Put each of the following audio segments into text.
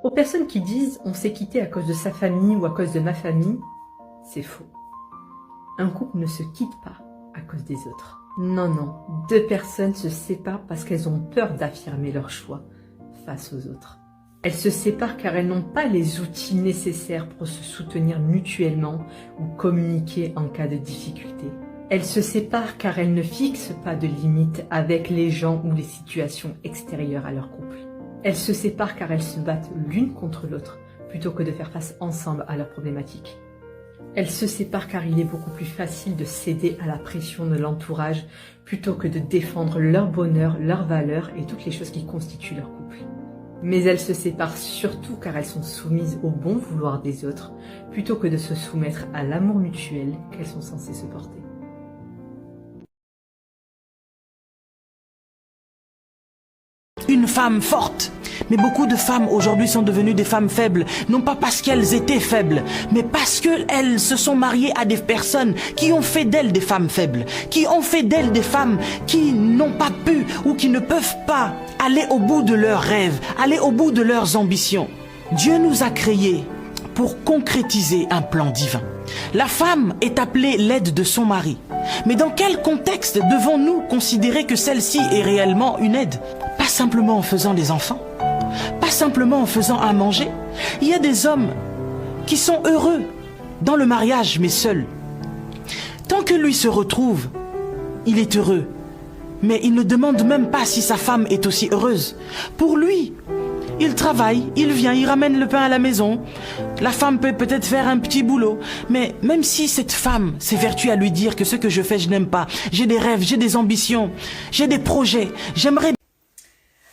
Aux personnes qui disent « on s'est quitté à cause de sa famille ou à cause de ma famille », c'est faux. Un couple ne se quitte pas à cause des autres. Non, non, deux personnes se séparent parce qu'elles ont peur d'affirmer leur choix face aux autres. Elles se séparent car elles n'ont pas les outils nécessaires pour se soutenir mutuellement ou communiquer en cas de difficulté. Elles se séparent car elles ne fixent pas de limites avec les gens ou les situations extérieures à leur couple. Elles se séparent car elles se battent l'une contre l'autre plutôt que de faire face ensemble à leurs problématiques. Elles se séparent car il est beaucoup plus facile de céder à la pression de l'entourage plutôt que de défendre leur bonheur, leurs valeurs et toutes les choses qui constituent leur couple. Mais elles se séparent surtout car elles sont soumises au bon vouloir des autres plutôt que de se soumettre à l'amour mutuel qu'elles sont censées se porter. Une femme forte. Mais beaucoup de femmes aujourd'hui sont devenues des femmes faibles, non pas parce qu'elles étaient faibles, mais parce qu'elles se sont mariées à des personnes qui ont fait d'elles des femmes faibles, qui ont fait d'elles des femmes qui n'ont pas pu ou qui ne peuvent pas aller au bout de leurs rêves, aller au bout de leurs ambitions. Dieu nous a créés pour concrétiser un plan divin. La femme est appelée l'aide de son mari. Mais dans quel contexte devons-nous considérer que celle-ci est réellement une aide? Pas simplement en faisant des enfants, pas simplement en faisant à manger. Il y a des hommes qui sont heureux dans le mariage, mais seuls. Tant que lui se retrouve, il est heureux. Mais il ne demande même pas si sa femme est aussi heureuse. Pour lui, il travaille, il vient, il ramène le pain à la maison. La femme peut peut-être faire un petit boulot. Mais même si cette femme s'évertue à lui dire que ce que je fais, je n'aime pas. J'ai des rêves, j'ai des ambitions, j'ai des projets. J'aimerais...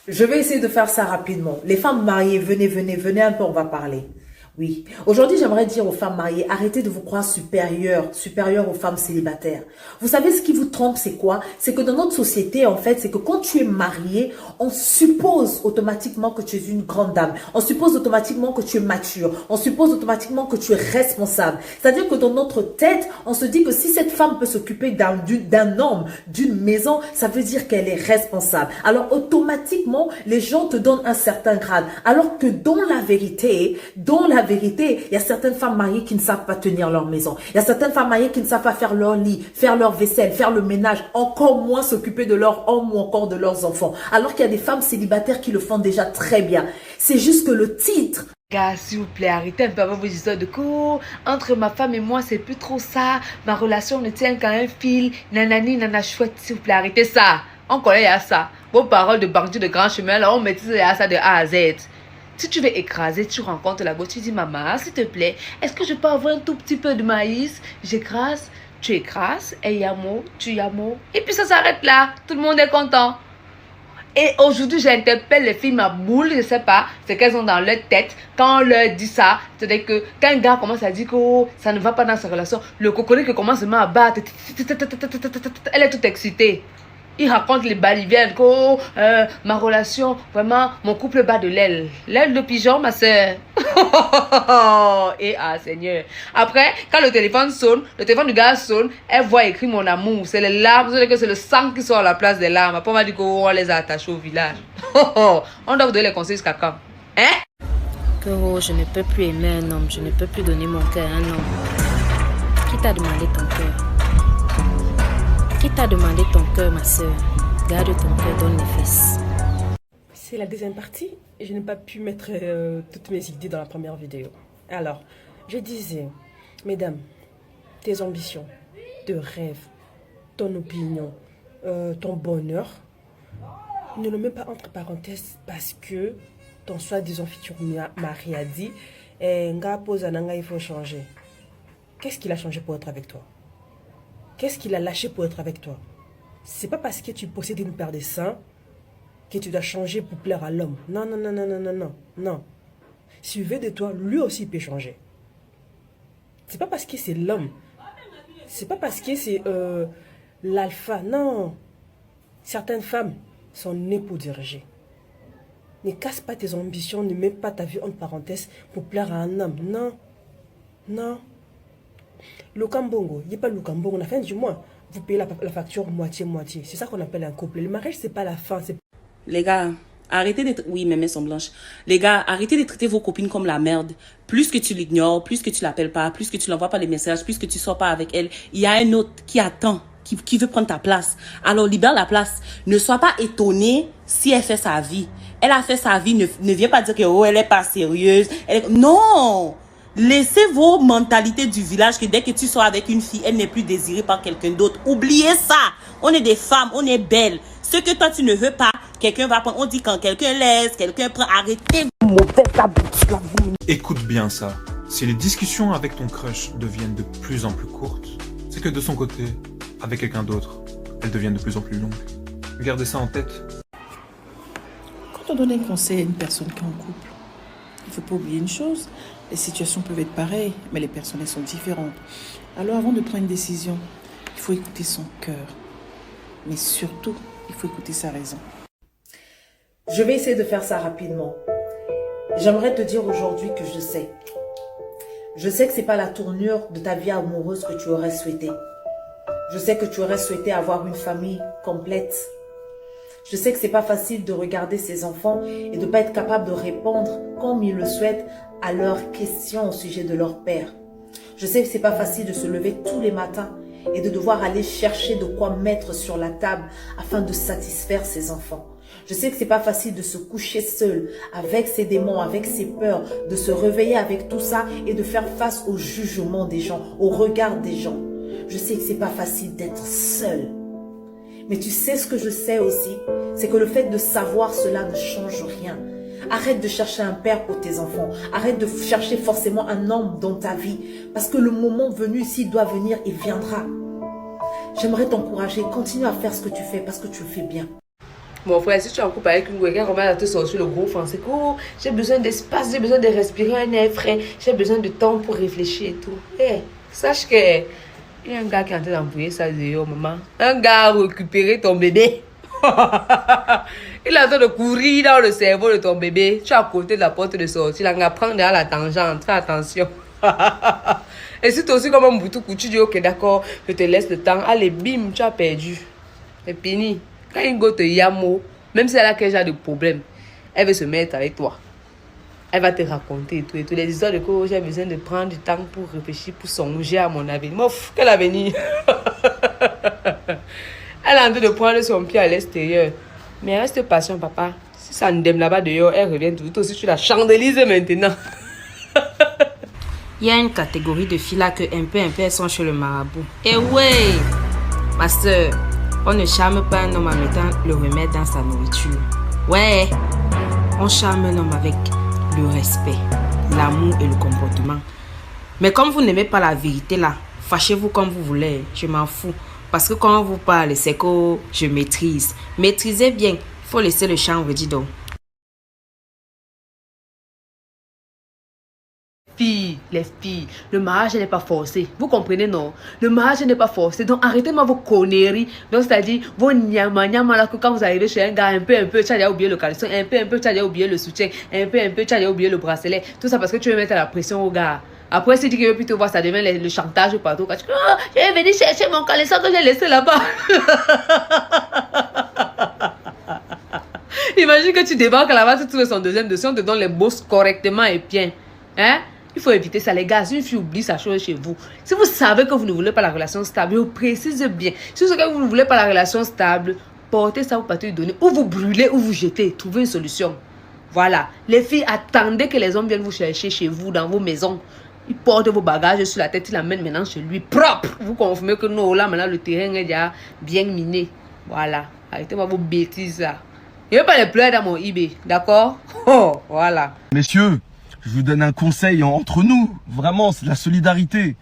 Je vais essayer de faire ça rapidement. Les femmes mariées, venez un peu, on va parler. Oui. Aujourd'hui, j'aimerais dire aux femmes mariées, arrêtez de vous croire supérieures aux femmes célibataires. Vous savez ce qui vous trompe, c'est quoi? C'est que dans notre société, en fait, c'est que quand tu es marié, on suppose automatiquement que tu es une grande dame. On suppose automatiquement que tu es mature. On suppose automatiquement que tu es responsable. C'est-à-dire que dans notre tête, on se dit que si cette femme peut s'occuper d'un homme, d'une maison, ça veut dire qu'elle est responsable. Alors, automatiquement, les gens te donnent un certain grade. Alors que dans la vérité, il y a certaines femmes mariées qui ne savent pas tenir leur maison. Il y a certaines femmes mariées qui ne savent pas faire leur lit, faire leur vaisselle, faire le ménage, encore moins s'occuper de leur homme ou encore de leurs enfants. Alors qu'il y a des femmes célibataires qui le font déjà très bien. C'est juste que le titre... Gars, s'il vous plaît, arrêtez un peu avec vos histoires de cours. Entre ma femme et moi, c'est plus trop ça. Ma relation ne tient qu'à un fil. Nanani, nana chouette, s'il vous plaît, arrêtez ça. On connaît à ça. Vos paroles de bandits de grand chemin, là, on maîtrise à ça de A à Z. Si tu veux écraser, tu rencontres la go, tu dis maman, s'il te plaît, est-ce que je peux avoir un tout petit peu de maïs? J'écrase, tu écrases, et yamo, tu yamo. Et puis ça s'arrête là, tout le monde est content. Et aujourd'hui, j'interpelle les filles ma boule, je sais pas, c'est qu'elles ont dans leur tête. Quand on leur dit ça, c'est-à-dire que quand un gars commence à dire que oh, ça ne va pas dans sa relation, le cocorique commence à battre, elle est toute excitée. Il raconte les baliviennes que oh, ma relation, vraiment, mon couple bat de l'aile. L'aile de pigeon, ma soeur. Et ah, Seigneur. Après, quand le téléphone sonne, le téléphone du gars sonne, elle voit écrit mon amour. C'est les larmes, c'est le sang qui sort à la place des larmes. Après, on va dire qu'on les a attachés au village. On doit vous donner les conseils jusqu'à quand? Hein? Que oh, je ne peux plus aimer un homme, je ne peux plus donner mon cœur à un homme. Qui t'a demandé ton cœur? Qui t'a demandé ton cœur, ma soeur? Garde ton cœur, donne les fesses. C'est la deuxième partie. Je n'ai pas pu mettre toutes mes idées dans la première vidéo. Alors, je disais, mesdames, tes ambitions, tes rêves, ton opinion, ton bonheur, ne le mets pas entre parenthèses parce que ton soi-disant futur mari a dit Nga pose Ananga, il faut changer. Qu'est-ce qu'il a changé pour être avec toi? Qu'est-ce qu'il a lâché pour être avec toi? C'est pas parce que tu possèdes une paire de seins que tu dois changer pour plaire à l'homme. Non, non, non, non, non, non, non, non. S'il veut de toi, lui aussi peut changer. C'est pas parce que c'est l'homme. C'est pas parce que c'est l'alpha. Non. Certaines femmes sont nées pour diriger. Ne casse pas tes ambitions, ne mets pas ta vie entre parenthèses pour plaire à un homme. Non. Non. Lukambongo, il n'y a pas Lukambongo, à la fin du mois, vous payez la facture moitié-moitié. C'est ça qu'on appelle un couple. Le mariage, c'est pas la fin. Les gars, Arrêtez d'être... Oui, mes mains sont blanches. Les gars, arrêtez de traiter vos copines comme la merde. Plus que tu l'ignores, plus que tu l'appelles pas, plus que tu l'envoies pas les messages, plus que tu sors pas avec elle, il y a un autre qui attend, qui veut prendre ta place. Alors, libère la place. Ne sois pas étonné si elle fait sa vie. Elle a fait sa vie, ne viens pas dire que, oh, elle est pas sérieuse. Non! Laissez vos mentalités du village que dès que tu sors avec une fille, elle n'est plus désirée par quelqu'un d'autre. Oubliez ça. On est des femmes, on est belles. Ce que toi tu ne veux pas, quelqu'un va prendre. On dit quand quelqu'un laisse, quelqu'un prend. Arrêtez vos mauvaises habitudes. Écoute bien ça. Si les discussions avec ton crush deviennent de plus en plus courtes, c'est que de son côté, avec quelqu'un d'autre, elles deviennent de plus en plus longues. Gardez ça en tête. Quand on donne un conseil à une personne qui est en couple, il ne faut pas oublier une chose. Les situations peuvent être pareilles, mais les personnes elles sont différentes. Alors avant de prendre une décision, il faut écouter son cœur. Mais surtout, il faut écouter sa raison. Je vais essayer de faire ça rapidement. J'aimerais te dire aujourd'hui que je sais. Je sais que ce n'est pas la tournure de ta vie amoureuse que tu aurais souhaité. Je sais que tu aurais souhaité avoir une famille complète. Je sais que ce n'est pas facile de regarder ses enfants et de ne pas être capable de répondre comme ils le souhaitent à leurs questions au sujet de leur père. Je sais que ce n'est pas facile de se lever tous les matins et de devoir aller chercher de quoi mettre sur la table afin de satisfaire ses enfants. Je sais que ce n'est pas facile de se coucher seul avec ses démons, avec ses peurs, de se réveiller avec tout ça et de faire face au jugement des gens, au regard des gens. Je sais que ce n'est pas facile d'être seul. Mais tu sais ce que je sais aussi, c'est que le fait de savoir cela ne change rien. Arrête de chercher un père pour tes enfants. Arrête de chercher forcément un homme dans ta vie. Parce que le moment venu, s'il doit venir, il viendra. J'aimerais t'encourager. Continue à faire ce que tu fais parce que tu le fais bien. Mon frère, si tu es en couple avec une quelqu'un, comment elle te sortir le gros français? Oh, j'ai besoin d'espace, j'ai besoin de respirer un air frais, j'ai besoin de temps pour réfléchir et tout. Hey, sache que il y a un gars qui est en train d'envoyer ça dehors, maman. Un gars a récupéré ton bébé. Il est en train de courir dans le cerveau de ton bébé. Tu es à côté de la porte de sortie. Il va prendre derrière la tangente. Fais attention. Et si tu es aussi comme un boutou, tu dis ok, d'accord, je te laisse le temps. Allez, bim, tu as perdu. C'est fini. Quand une go te yamo, même si elle a quel genre de problème, elle veut se mettre avec toi. Elle va te raconter et tout. Et tout. Les histoires de quoi j'ai besoin de prendre du temps pour réfléchir, pour songer à mon avenir. Mouf, quel avenir? Elle est en train de prendre son pied à l'extérieur. Mais reste patient, papa. Si ça ne déme là-bas dehors, elle revient tout. Toi aussi, tu la chandelises maintenant. Il y a une catégorie de filles là que un peu elles sont chez le marabout. Et ouais, ma soeur, on ne charme pas un homme en mettant le remède dans sa nourriture. Ouais, on charme un homme avec le respect, l'amour et le comportement. Mais comme vous n'aimez pas la vérité là, fâchez-vous comme vous voulez, je m'en fous. Parce que quand on vous parle, c'est que je maîtrise. Maîtrisez bien, il faut laisser le chanvre, dis donc. Les filles, le mariage n'est pas forcé. Vous comprenez, non? Le mariage n'est pas forcé. Donc arrêtez-moi vos conneries. Donc c'est-à-dire vos nyama là que quand vous arrivez chez un gars, un peu, tu as déjà oublié le caleçon, un peu, tu as déjà oublié le soutien, un peu, tu as déjà oublié le bracelet. Tout ça parce que tu veux mettre la pression au gars. Après, si tu veux plus te voir, ça devient le chantage partout. Quand tu dis, oh, je vais venir chercher mon caleçon que j'ai laissé là-bas. Imagine que tu débarques là-bas, tu trouves son deuxième dossier, on te donne les bosses correctement et bien. Hein? Il faut éviter ça, les gars. Si une fille oublie sa chose chez vous, si vous savez que vous ne voulez pas la relation stable, vous précisez bien. Si vous savez que vous ne voulez pas la relation stable, portez ça, vous partez lui donner. Ou vous brûlez, ou vous jetez. Trouvez une solution. Voilà. Les filles, attendez que les hommes viennent vous chercher chez vous, dans vos maisons. Ils portent vos bagages sur la tête, ils l'amènent maintenant chez lui, propre. Vous confirmez que non, là, maintenant, le terrain est déjà bien miné. Voilà. Arrêtez-moi vos bêtises, là. Il n'y a pas les pleurs dans mon eBay, d'accord? Oh, voilà. Messieurs, je vous donne un conseil entre nous. Vraiment, c'est de la solidarité.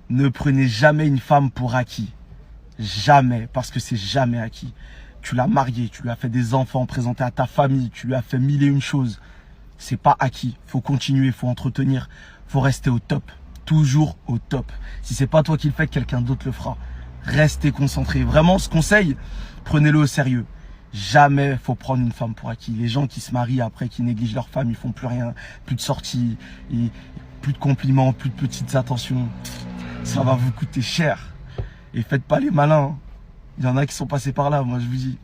Ne prenez jamais une femme pour acquis. Jamais, parce que c'est jamais acquis. Tu l'as mariée, tu lui as fait des enfants, présenté à ta famille, tu lui as fait mille et une choses. C'est pas acquis. Faut continuer, faut entretenir, faut rester au top. Toujours au top. Si c'est pas toi qui le fais, quelqu'un d'autre le fera. Restez concentrés. Vraiment, ce conseil, prenez-le au sérieux. Jamais faut prendre une femme pour acquis. Les gens qui se marient après, qui négligent leur femme, ils font plus rien, plus de sorties, et plus de compliments, plus de petites attentions. Ça va vous coûter cher. Et faites pas les malins. Il y en a qui sont passés par là, moi je vous dis.